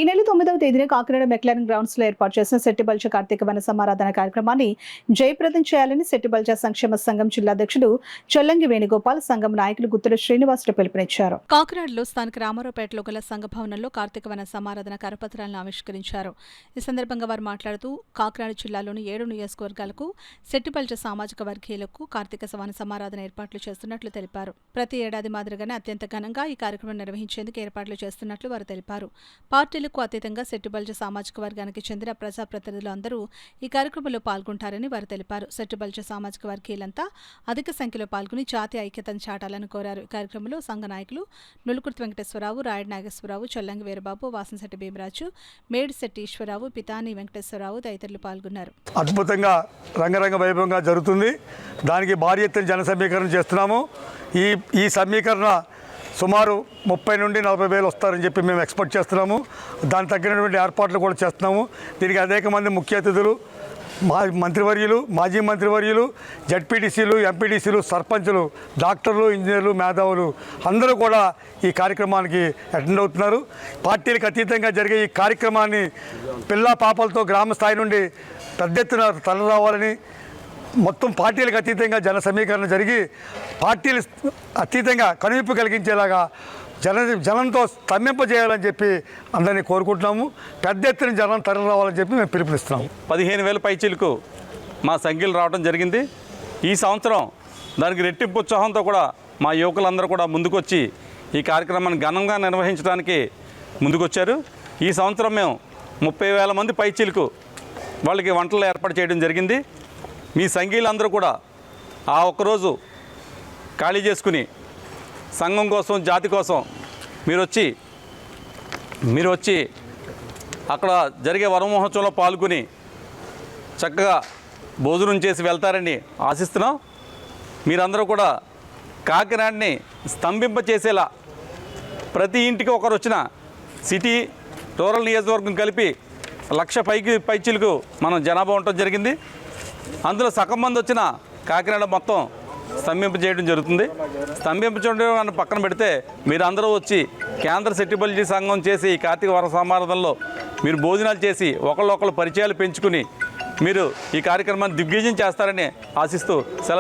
నెల 9వ తేదీన Kakinada McLaren grounds లో ఏర్పాటు చేసిన సెట్టిబల్జ కార్తీక వన సమారాధన కార్యక్రమాన్ని జయప్రదం చేయాలని సెట్టిబల్జ సంక్షేమ సంఘం జిల్లా అధ్యక్షుడు చొల్లంగి వేణుగోపాల్, సంఘం నాయకులు గుత్తుల శ్రీనివాసులు పిలుపునిచ్చారు. కాకినాడలో స్థానిక రామారావుపేటలో గల సంఘ భవనంలో కార్తీక వన సమారాధన కరపత్రాలను ఆవిష్కరించారు. ఈ సందర్భంగా వారు మాట్లాడుతూ కాకినాడ జిల్లాలోని 7 నియోజకవర్గాలకు సెట్టిబల్జ సామాజిక వర్గీయులకు కార్తీక వన సమారాధన ఏర్పాట్లు చేస్తున్నట్లు తెలిపారు. ప్రతి ఏడాది మాదిరిగానే అత్యంత ఘనంగా ఈ కార్యక్రమం నిర్వహించేందుకు ఏర్పాట్లు చేస్తున్నట్లు వారు తెలిపారు. పార్టీలకు అతీతంగా సెట్టిబల్జ సామాజిక వర్గానికి చెందిన ప్రజాప్రతినిధులు అందరూ ఈ కార్యక్రమంలో పాల్గొంటారని వారు తెలిపారు. సెట్టిబల్జ సామాజిక వర్గీయులంతా అధిక సంఖ్యలో పాల్గొని జాతీయ ఐక్యతను చాటాలని కోరారు. ఈ కార్యక్రమంలో సంఘ నాయకులు నులుకుర్తి వెంకటేశ్వరరావు, రాయడ్ నాగేశ్వరరావు, చొల్లంగి వీరబాబు, వాసంశెట్టి భీమరాజు, మేడిశెట్టి ఈశ్వరరావు, పితాని వెంకటేశ్వరరావు తదితరులు పాల్గొన్నారు. అద్భుతంగా రంగరంగ వైభవంగా జరుగుతుంది. దానికి భారీ ఎత్తున జన సమీకరణ చేస్తున్నాము. ఈ సమీకరణ సుమారు 30 నుండి 40 వేలు వస్తారని చెప్పి మేము ఎక్స్పెక్ట్ చేస్తున్నాము. దానికి తగ్గినటువంటి ఏర్పాట్లు కూడా చేస్తున్నాము. దీనికి అనేక మంది ముఖ్య అతిథులు, మంత్రివర్యులు, మాజీ మంత్రివర్యులు, జడ్పీటీసీలు, ఎంపీటీసీలు, సర్పంచులు, డాక్టర్లు, ఇంజనీర్లు, మేధావులు అందరూ కూడా ఈ కార్యక్రమానికి అటెండ్ అవుతున్నారు. పార్టీలకు అతీతంగా జరిగే ఈ కార్యక్రమాన్ని పిల్ల పాపలతో గ్రామ స్థాయి నుండి పెద్ద ఎత్తున తరలిరావాలని, మొత్తం పార్టీలకు అతీతంగా జన సమీకరణ జరిగి పార్టీలు అతీతంగా కనువిప్పు కలిగించేలాగా జనంతో స్తంభింపజేయాలని చెప్పి అందరినీ కోరుకుంటున్నాము. పెద్ద ఎత్తున జనం తరలి రావాలని చెప్పి మేము పిలుపునిస్తున్నాము. 15,000 పైచీలకు మా సంఖ్యలు రావడం జరిగింది. ఈ సంవత్సరం దానికి రెట్టింపు ఉత్సాహంతో కూడా మా యువకులందరూ కూడా ముందుకొచ్చి ఈ కార్యక్రమాన్ని ఘనంగా నిర్వహించడానికి ముందుకొచ్చారు. ఈ సంవత్సరం మేము 30,000 మంది పైచీలకు వాళ్ళకి వంటలు ఏర్పాటు చేయడం జరిగింది. మీ సంఘీయులందరూ కూడా ఆ ఒక్కరోజు ఖాళీ చేసుకుని సంఘం కోసం, జాతి కోసం మీరు వచ్చి అక్కడ జరిగే వన మహోత్సవంలో పాల్గొని చక్కగా భోజనం చేసి వెళ్తారని ఆశిస్తున్నాం. మీరందరూ కూడా కాకినాడని స్తంభింపచేసేలా ప్రతి ఇంటికి ఒకరు వచ్చిన సిటీ, రూరల్ నియోజకవర్గం కలిపి 1,00,000 పైచీలకు మనం జనాభా ఉండటం జరిగింది. అందులో సగం మంది వచ్చిన కాకినాడ మొత్తం స్తంభింప చేయడం జరుగుతుంది. స్తంభింప చేయడం పక్కన పెడితే మీరందరూ వచ్చి కేంద్ర సెట్టిబల్జీ సంఘం చేసి ఈ కార్తీక వన సమారాధనలో మీరు భోజనాలు చేసి ఒకళ్ళొకళ్ళు పరిచయాలు పెంచుకుని మీరు ఈ కార్యక్రమాన్ని దిగ్విజయం చేస్తారని ఆశిస్తూ